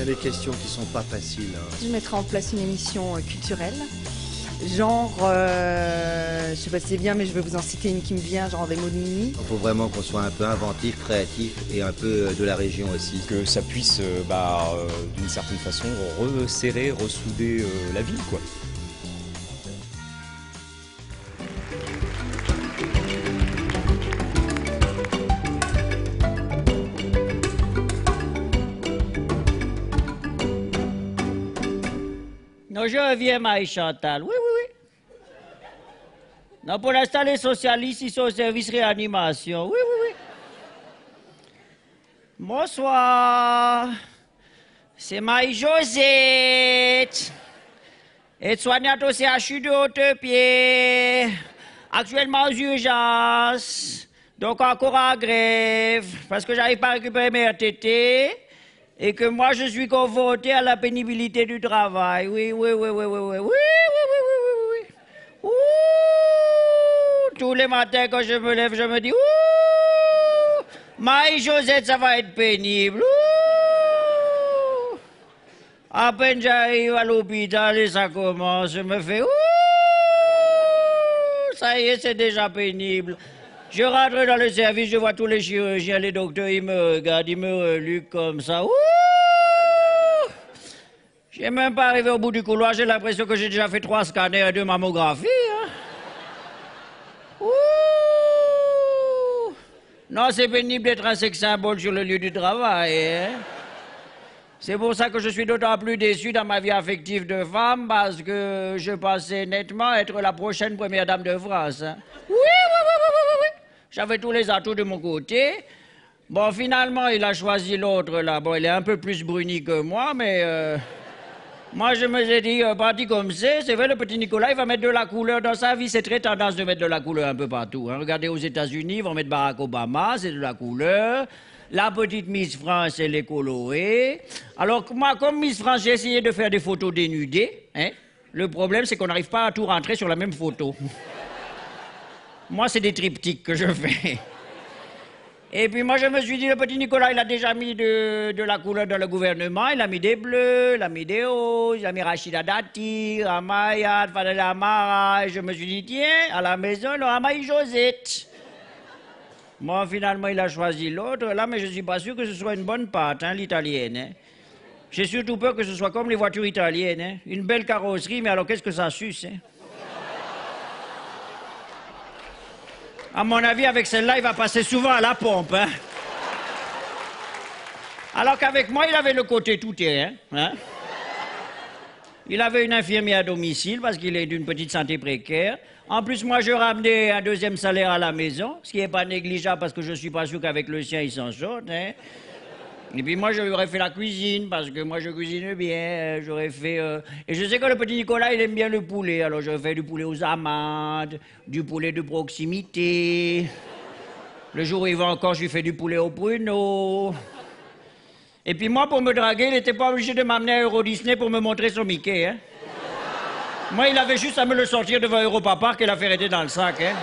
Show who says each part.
Speaker 1: a des questions qui sont pas faciles. Hein.
Speaker 2: Je mettrai en place une émission culturelle. Genre, je sais pas si c'est bien, mais je vais vous en citer une qui me vient, genre des mots de Mimi.
Speaker 1: Il faut vraiment qu'on soit un peu inventif, créatif et un peu de la région aussi.
Speaker 3: Que ça puisse, d'une certaine façon, resserrer, ressouder la ville, quoi.
Speaker 4: Non, je reviens, Marie-Chantal. Oui, oui, oui. Non, pour l'instant, les socialistes, ils sont au service réanimation. Oui, oui, oui. Bonsoir. C'est Marie-Josette. Aide-soignante au CHU de Haute-Pied. Actuellement aux urgences. Donc encore en grève. Parce que j'arrive pas à récupérer mes RTT. Et que moi, je suis confronté à la pénibilité du travail. Oui, oui, oui, oui, oui, oui, oui, oui, oui, oui, oui, oui. Ouh, tous les matins, quand je me lève, je me dis, ouh, Marie-Josette, ça va être pénible. Ouh. À peine j'arrive à l'hôpital et ça commence, je me fais, ouh, ça y est, c'est déjà pénible. Je rentre dans le service, je vois tous les chirurgiens, les docteurs, ils me regardent, ils me reluquent comme ça. Ouh! J'ai même pas arrivé au bout du couloir, j'ai l'impression que j'ai déjà fait 3 scanners et 2 mammographies. Hein. Ouh! Non, c'est pénible d'être un sex symbole sur le lieu du travail. Hein. C'est pour ça que je suis d'autant plus déçu dans ma vie affective de femme, parce que je pensais nettement être la prochaine première dame de France. Hein. Oui, oui, oui, oui, oui, oui. J'avais tous les atouts de mon côté. Bon, finalement, il a choisi l'autre, là. Bon, il est un peu plus bruni que moi, mais... moi, je me suis dit, parti comme c'est vrai, le petit Nicolas, il va mettre de la couleur dans sa vie. C'est très tendance de mettre de la couleur un peu partout. Hein. Regardez aux États-Unis, ils vont mettre Barack Obama, c'est de la couleur. La petite Miss France, elle est colorée. Alors, moi, comme Miss France, j'ai essayé de faire des photos dénudées. Hein. Le problème, c'est qu'on n'arrive pas à tout rentrer sur la même photo. Moi, c'est des triptyques que je fais. Et puis moi, je me suis dit, le petit Nicolas, il a déjà mis de la couleur dans le gouvernement. Il a mis des bleus, il a mis des roses, il a mis Rachida Dati, Ramayad, Fadel Amara. Et je me suis dit, tiens, à la maison, il aura Marie-Josette. Bon, finalement, il a choisi l'autre, là, mais je ne suis pas sûr que ce soit une bonne pâte, hein, l'italienne. Hein. J'ai surtout peur que ce soit comme les voitures italiennes. Hein. Une belle carrosserie, mais alors qu'est-ce que ça suce, hein. À mon avis, avec celle-là, il va passer souvent à la pompe. Hein? Alors qu'avec moi, il avait le côté tout-terrain. Hein? Il avait une infirmière à domicile parce qu'il est d'une petite santé précaire. En plus, moi, je ramenais un 2e salaire à la maison, ce qui n'est pas négligeable parce que je ne suis pas sûr qu'avec le sien, il s'en sorte. Hein? Et puis moi, j'aurais fait la cuisine, parce que moi, je cuisine bien. J'aurais fait... Et je sais que le petit Nicolas, il aime bien le poulet. Alors, j'aurais fait du poulet aux amandes, du poulet de proximité. Le jour où il va encore, je lui fais du poulet au pruneau. Et puis moi, pour me draguer, il n'était pas obligé de m'amener à Euro Disney pour me montrer son Mickey. Hein. Moi, il avait juste à me le sortir devant Europa Park et la faire aider dans le sac. Hein.